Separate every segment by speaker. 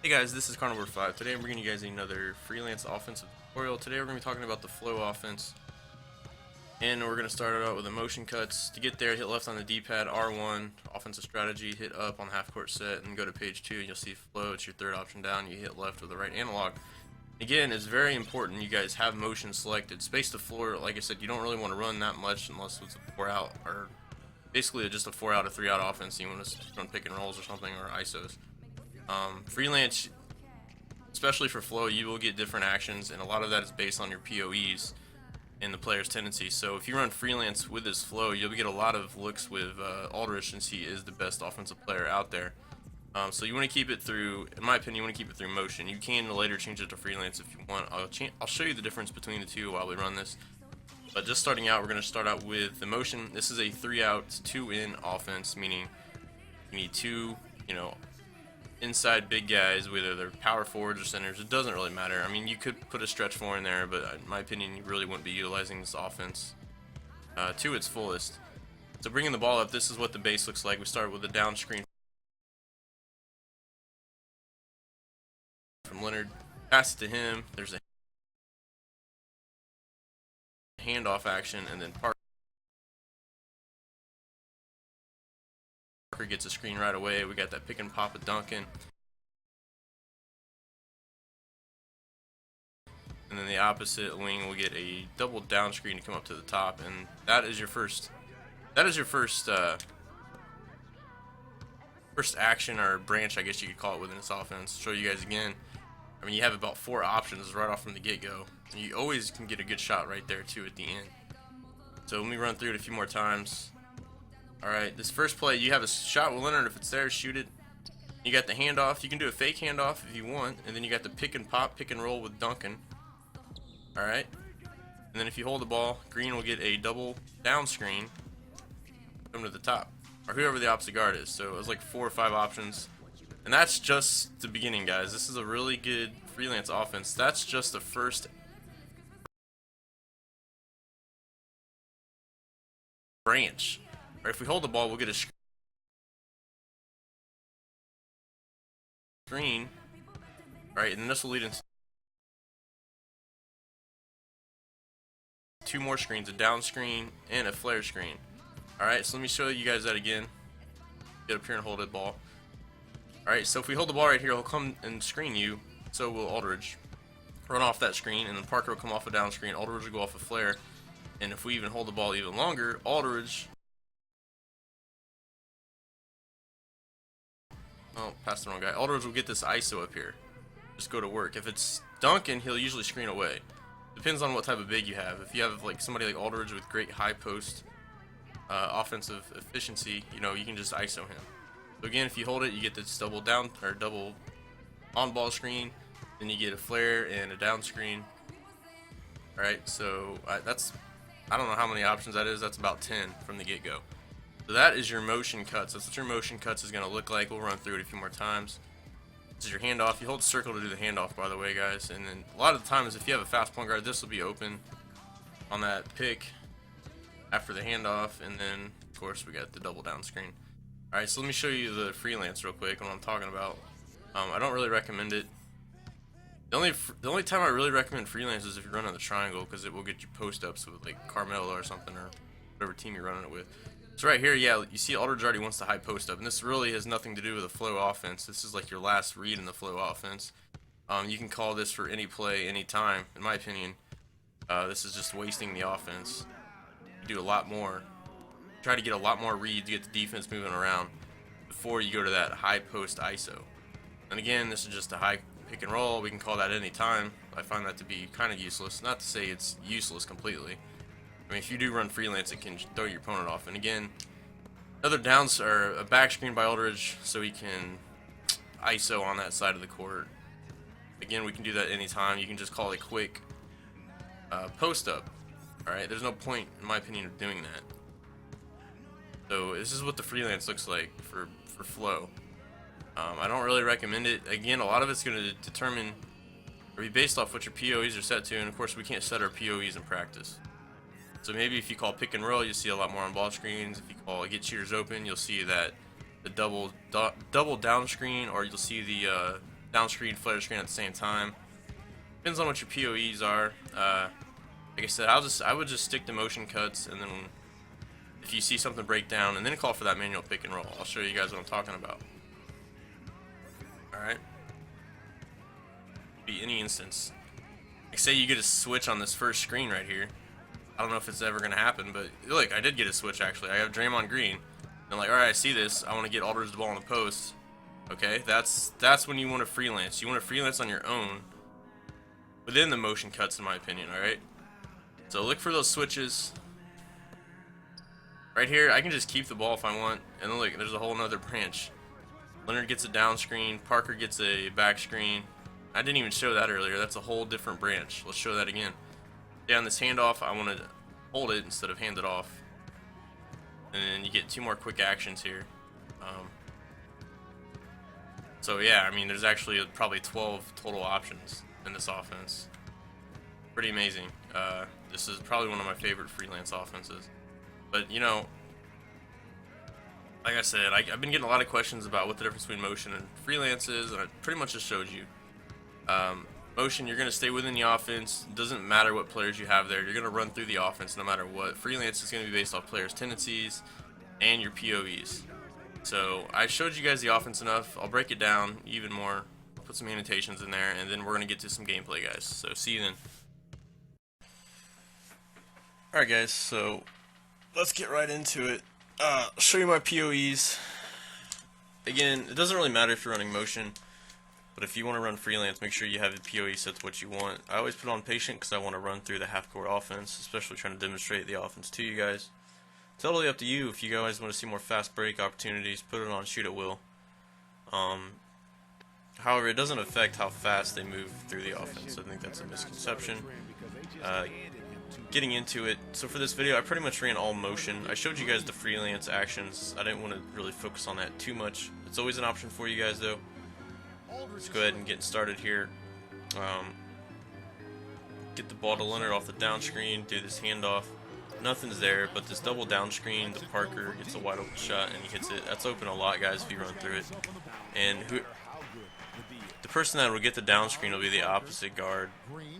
Speaker 1: Hey guys, this is Carnivore 5. Today I'm bringing you guys another freelance offensive tutorial. Today we're going to be talking about the flow offense. And we're going to start it out with the motion cuts. To get there, hit left on the D-pad, R1, offensive strategy, hit up on the half court set, and go to page 2 and you'll see flow. It's your third option down. You hit left with the right analog. Again, it's very important you guys have motion selected. Space to floor, like I said, you don't really want to run that much unless it's a 4 out, or basically just a 4 out or 3 out offense. You want to run pick and rolls or something, or ISOs. Freelance, especially for flow, you will get different actions, and a lot of that is based on your POEs and the player's tendencies. So if you run freelance with this flow, you'll get a lot of looks with Aldrich, since he is the best offensive player out there. So you want to keep it through, in my opinion, you want to keep it through motion. You can later change it to freelance if you want. I'll show you the difference between the two while we run this. But just starting out, we're going to start out with the motion. This is a 3 out, 2 in offense, meaning you need two, inside big guys, whether they're power forwards or centers. It doesn't really matter. I mean, you could put a stretch four in there, but in my opinion, you really wouldn't be utilizing this offense to its fullest. So bringing the ball up, this is what the base looks like. We start with a down screen from Leonard, pass it to him. There's a handoff action, and then Parker gets a screen right away. We got that pick and pop of Duncan. And then the opposite wing will get a double down screen to come up to the top, and that is your first first action, or branch, I guess you could call it, within this offense. Show you guys again. I mean, you have about 4 options right off from the get-go. You always can get a good shot right there too at the end. So let me run through it a few more times. Alright, this first play, you have a shot with Leonard. If it's there, shoot it. You got the handoff. You can do a fake handoff if you want, and then you got the pick and pop, pick and roll with Duncan. Alright, and then if you hold the ball, Green will get a double down screen, come to the top, or whoever the opposite guard is. So it was like 4 or 5 options, and that's just the beginning, guys. This is a really good freelance offense. That's just the first branch. Or if we hold the ball, we'll get a screen. Alright, and then this will lead into 2 more screens, a down screen and a flare screen. Alright, so let me show you guys that again. Get up here and hold the ball. Alright, so if we hold the ball right here, he'll come and screen you. So will Aldridge. Run off that screen, and then Parker will come off a down screen. Aldridge will go off a flare. And if we even hold the ball even longer, Aldridge... Oh, passed the wrong guy. Aldridge will get this ISO up here. Just go to work. If it's Duncan, he'll usually screen away. Depends on what type of big you have. If you have like somebody like Aldridge with great high post offensive efficiency, you can just ISO him. So again, if you hold it, you get this double down or double on ball screen, then you get a flare and a down screen. All right, so I don't know how many options that is. That's about 10 from the get-go. So that is your motion cuts. That's what your motion cuts is going to look like. We'll run through it a few more times. This is your handoff. You hold circle to do the handoff, by the way, guys. And then a lot of the times, if you have a fast point guard, this will be open on that pick after the handoff. And then, of course, we got the double down screen. All right, so let me show you the freelance real quick, what I'm talking about. I don't really recommend it. The only time I really recommend freelance is if you're running the triangle, because it will get you post ups with like Carmelo or something, or whatever team you're running it with. So right here, yeah, you see Aldridge already wants the high post up, and this really has nothing to do with the flow offense. This is like your last read in the flow offense. You can call this for any play, any time. In my opinion, this is just wasting the offense. You do a lot more. Try to get a lot more reads, get the defense moving around before you go to that high post ISO. And again, this is just a high pick and roll. We can call that any time. I find that to be kind of useless. Not to say it's useless completely. I mean, if you do run freelance, it can throw your opponent off. And again, another downs or a back screen by Aldridge, so he can ISO on that side of the court. Again, we can do that anytime. You can just call it quick post up. All right, there's no point, in my opinion, of doing that. So this is what the freelance looks like for flow. I don't really recommend it. Again, a lot of it's going to determine or be based off what your POEs are set to, and of course, we can't set our POEs in practice. So maybe if you call pick and roll, you'll see a lot more on ball screens. If you call get cheaters open, you'll see that the double down screen, or you'll see the down screen, flare screen at the same time. Depends on what your POEs are. Like I said, I would just stick to motion cuts, and then if you see something break down, and then call for that manual pick and roll. I'll show you guys what I'm talking about. All right. Be any instance. Like say you get a switch on this first screen right here. I don't know if it's ever gonna happen, but look, I did get a switch actually. I have Draymond Green. And I'm like, all right, I see this. I want to get Aldridge the ball on the post. Okay, that's when you want to freelance. You want to freelance on your own within the motion cuts, in my opinion. All right. So look for those switches. Right here, I can just keep the ball if I want. And then look, there's a whole nother branch. Leonard gets a down screen. Parker gets a back screen. I didn't even show that earlier. That's a whole different branch. Let's show that again. Down this handoff, I want to hold it instead of hand it off. And then you get two more quick actions here. So yeah, I mean, there's actually probably 12 total options in this offense. Pretty amazing. This is probably one of my favorite freelance offenses. But you know, like I said, I've been getting a lot of questions about what the difference between motion and freelance is, and I pretty much just showed you. Motion, you're going to stay within the offense. It doesn't matter what players you have there. You're going to run through the offense no matter what. Freelance is going to be based off players' tendencies and your POEs. So I showed you guys the offense enough. I'll break it down even more. Put some annotations in there, and then we're going to get to some gameplay, guys. So see you then. Alright guys, so let's get right into it. I'll show you my POEs. Again, it doesn't really matter if you're running motion, but if you want to run freelance, make sure you have the POE set to what you want. I always put on patient because I want to run through the half-court offense, especially trying to demonstrate the offense to you guys. Totally up to you. If you guys want to see more fast break opportunities, put it on shoot at will. However, it doesn't affect how fast they move through the offense. I think that's a misconception. Getting into it, so for this video I pretty much ran all motion. I showed you guys the freelance actions. I didn't want to really focus on that too much. It's always an option for you guys though. Let's go ahead and get started here. Get the ball to Leonard off the down screen, do this handoff. Nothing's there, but this double down screen, the Parker gets a wide open shot and he hits it. That's open a lot, guys, if you run through it. And the person that will get the down screen will be the opposite guard.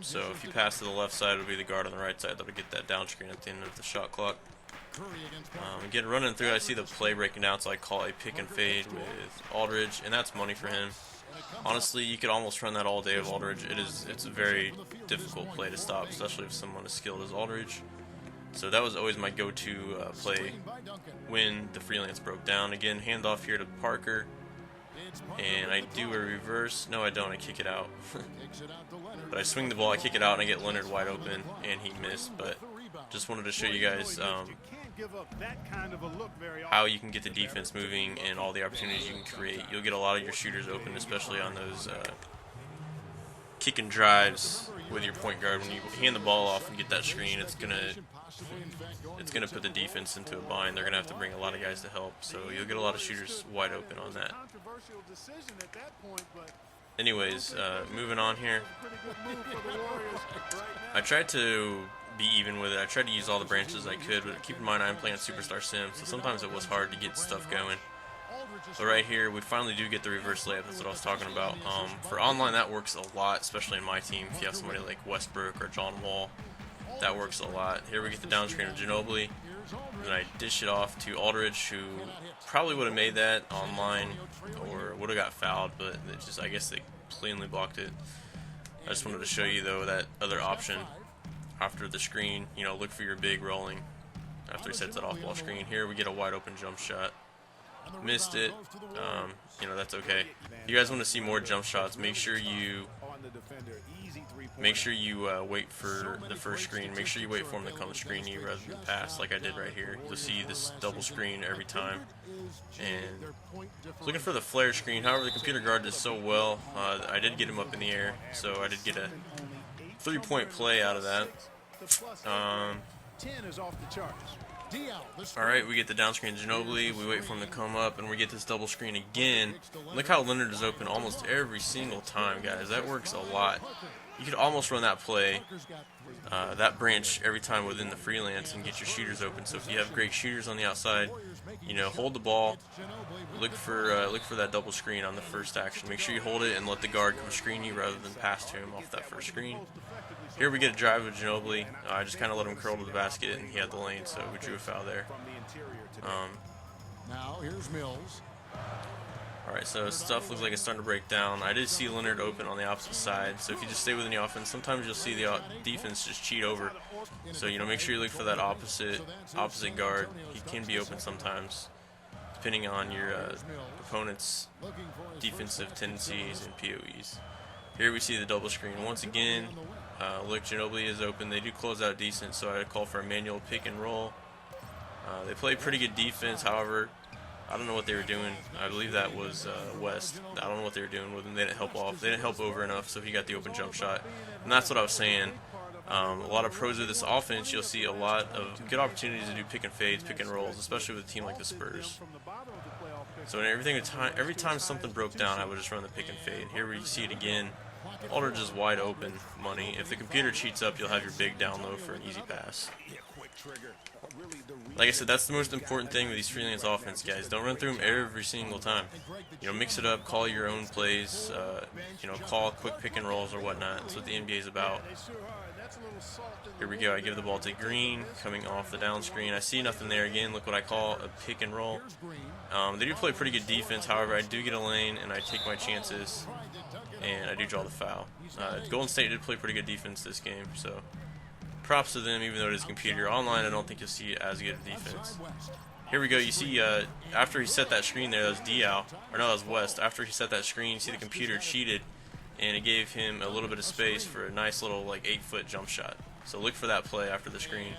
Speaker 1: So if you pass to the left side, it'll be the guard on the right side that'll get that down screen at the end of the shot clock. Again, running through, I see the play breaking down, so I call a pick and fade with Aldridge, and that's money for him. Honestly, you could almost run that all day with Aldridge. It's a very difficult play to stop, especially if someone as skilled as Aldridge. So that was always my go-to play when the freelance broke down. Again, handoff here to Parker. And I do a reverse. No, I don't. I kick it out. But I swing the ball, I kick it out, and I get Leonard wide open, and he missed. But just wanted to show you guys how you can get the defense moving and all the opportunities you can create. You'll get a lot of your shooters open, especially on those kick and drives with your point guard. When you hand the ball off and get that screen, it's gonna put the defense into a bind. They're gonna have to bring a lot of guys to help, so you'll get a lot of shooters wide open on that. Anyways, moving on here. I tried to be even with it. I tried to use all the branches I could, but keep in mind I'm playing Superstar Sim, so sometimes it was hard to get stuff going. But right here, we finally do get the reverse layup. That's what I was talking about. For online, that works a lot, especially in my team. If you have somebody like Westbrook or John Wall, that works a lot. Here we get the down screen of Ginobili. Then I dish it off to Aldridge, who probably would have made that online or would have got fouled, but it just, I guess they cleanly blocked it. I just wanted to show you though that other option after the screen. You know, look for your big rolling after he sets that off ball screen. Here we get a wide open jump shot. Missed it. You know, that's okay. If you guys want to see more jump shots, make sure you wait for the first screen. Make sure you wait for him to come screen you rather than pass like I did right here. You'll see this double screen every time. And looking for the flare screen. However, the computer guard did so well. I did get him up in the air, so I did get a 3-point play out of that. Alright, we get the down screen Ginobili, we wait for him to come up, and we get this double screen again. Look how Leonard is open almost every single time, guys. That works a lot. you could almost run that play, that branch every time within the freelance and get your shooters open. So if you have great shooters on the outside, you know, hold the ball, look for that double screen on the first action. Make sure you hold it and let the guard come screen you rather than pass to him off that first screen. Here we get a drive with Ginobili. I just kind of let him curl to the basket, and he had the lane, so we drew a foul there.
Speaker 2: Now here's Mills.
Speaker 1: Alright, so stuff looks like it's starting to break down. I did see Leonard open on the opposite side, so if you just stay within the offense, sometimes you'll see the defense just cheat over. So, you know, make sure you look for that opposite guard. He can be open sometimes, depending on your opponent's defensive tendencies and POEs. Here we see the double screen. Once again, look, Ginobili is open. They do close out decent, so I call for a manual pick and roll. They play pretty good defense, however, I don't know what they were doing. I believe that was West. I don't know what they were doing with him. They didn't help off. They didn't help over enough, so he got the open jump shot. And that's what I was saying. A lot of pros of this offense, you'll see a lot of good opportunities to do pick and fades, pick and rolls, especially with a team like the Spurs. So every time something broke down, I would just run the pick and fade. Here we see it again. Aldridge is wide open money. If the computer cheats up, you'll have your big down low for an easy pass. Like I said, that's the most important thing with these freelance offense, guys. Don't run through them every single time. You know, mix it up, call your own plays, you know, call quick pick and rolls or whatnot. That's what the NBA is about. Here we go. I give the ball to Green, coming off the down screen. I see nothing there again. Look what I call a pick and roll. They do play pretty good defense. However, I do get a lane, and I take my chances, and I do draw the foul. Golden State did play pretty good defense this game, so props to them, even though it is computer. Online, I don't think you'll see as good a defense. Here we go. You see, after he set that screen there, that was Diao, or no, that was West. After he set that screen, you see the computer cheated, and it gave him a little bit of space for a nice little, like, 8-foot jump shot. So look for that play after the screen.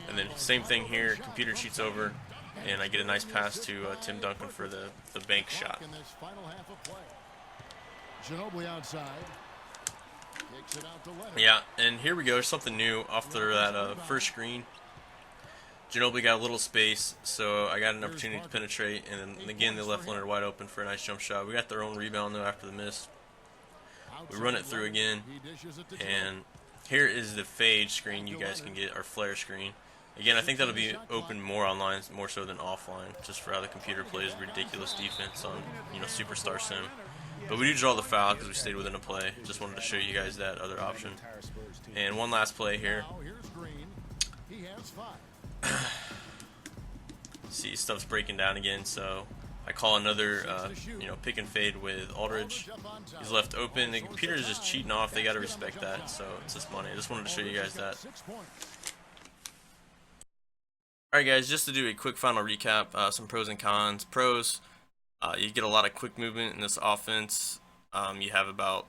Speaker 1: And then same thing here. Computer cheats over, and I get a nice pass to Tim Duncan for the bank shot.
Speaker 2: Ginobili outside.
Speaker 1: Yeah, and here we go. Something new after that first screen. Ginobili got a little space, so I got an opportunity to penetrate, and then again they left Leonard wide open for a nice jump shot. We got their own rebound though after the miss. We run it through again, and here is the fade screen you guys can get, our flare screen. Again, I think that'll be open more online, more so than offline, just for how the computer plays ridiculous defense on, you know, Superstar Sim. But we do draw the foul because we stayed within a play. Just wanted to show you guys that other option. And one last play here. See, stuff's breaking down again, so I call another, you know, pick and fade with Aldridge. He's left open. The computer is just cheating off. They got to respect that, so it's just money. I just wanted to show you guys that. Alright guys, just to do a quick final recap, some pros and cons. Pros, you get a lot of quick movement in this offense. You have about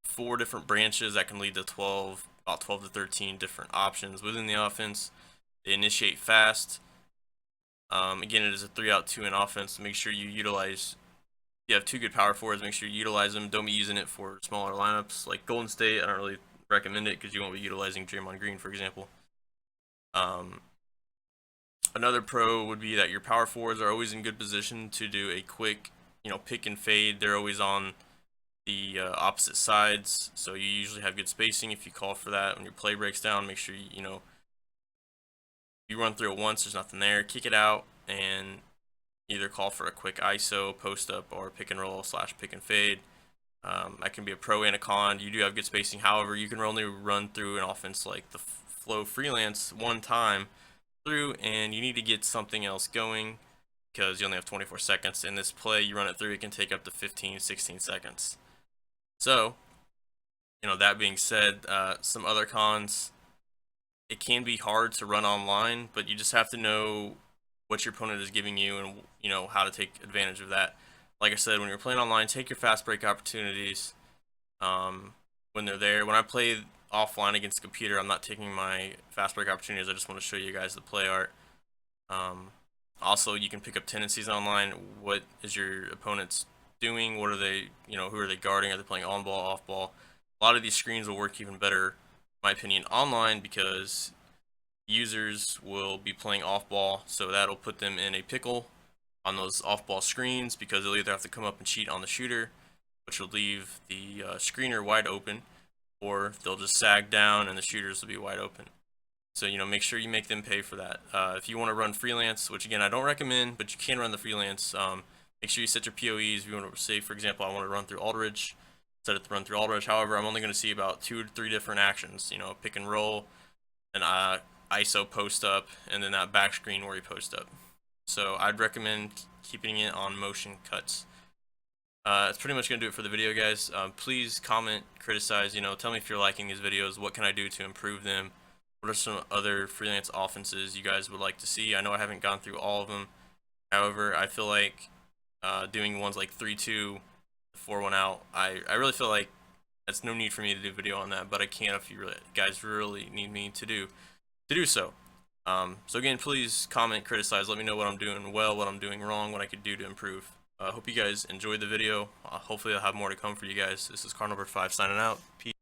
Speaker 1: 4 different branches that can lead to about 12 to 13 different options within the offense. They initiate fast. Again, it is a 3-out, 2-in offense. So make sure you utilize. You have 2 good power forwards. Make sure you utilize them. Don't be using it for smaller lineups like Golden State. I don't really recommend it because you won't be utilizing Draymond Green, for example. Another pro would be that your power forwards are always in good position to do a quick, you know, pick and fade. They're always on the opposite sides, so you usually have good spacing if you call for that. When your play breaks down, make sure you know, you run through it once, there's nothing there, kick it out, and either call for a quick ISO, post up, or pick and roll / pick and fade. That can be a pro and a con. You do have good spacing. However, you can only run through an offense like the Flow Freelance one time through, and you need to get something else going because you only have 24 seconds. In this play, you run it through, it can take up to 15-16 seconds. So, you know, that being said, some other cons. It can be hard to run online, but you just have to know what your opponent is giving you and, you know, how to take advantage of that. Like I said, when you're playing online, take your fast break opportunities when they're there. When I play offline against the computer, I'm not taking my fast break opportunities. I just want to show you guys the play art. Also, you can pick up tendencies online. What is your opponent's doing? What are they, you know, who are they guarding? Are they playing on ball, off ball? A lot of these screens will work even better, in my opinion, online because users will be playing off ball, so that'll put them in a pickle on those off ball screens because they'll either have to come up and cheat on the shooter, which will leave the screener wide open, or they'll just sag down and the shooters will be wide open. So, you know, make sure you make them pay for that. If you want to run freelance, which again I don't recommend, but you can run the freelance, make sure you set your POEs. If you want to say, for example, I want to run through Aldridge, set it to run through Aldridge. However, I'm only going to see about 2 to 3 different actions. You know, pick and roll, and ISO post up, and then that back screen where you post up. So I'd recommend keeping it on motion cuts. That's pretty much going to do it for the video, guys. Please comment, criticize, you know, tell me if you're liking these videos. What can I do to improve them? What are some other freelance offenses you guys would like to see? I know I haven't gone through all of them. However, I feel like doing ones like 3-2, 4-1 out, I really feel like that's no need for me to do a video on that, but I can if you guys really need me to do so. So again, please comment, criticize, let me know what I'm doing well, what I'm doing wrong, what I could do to improve. Hope you guys enjoyed the video. Hopefully I'll have more to come for you guys. This is Car Number 5 signing out. Peace.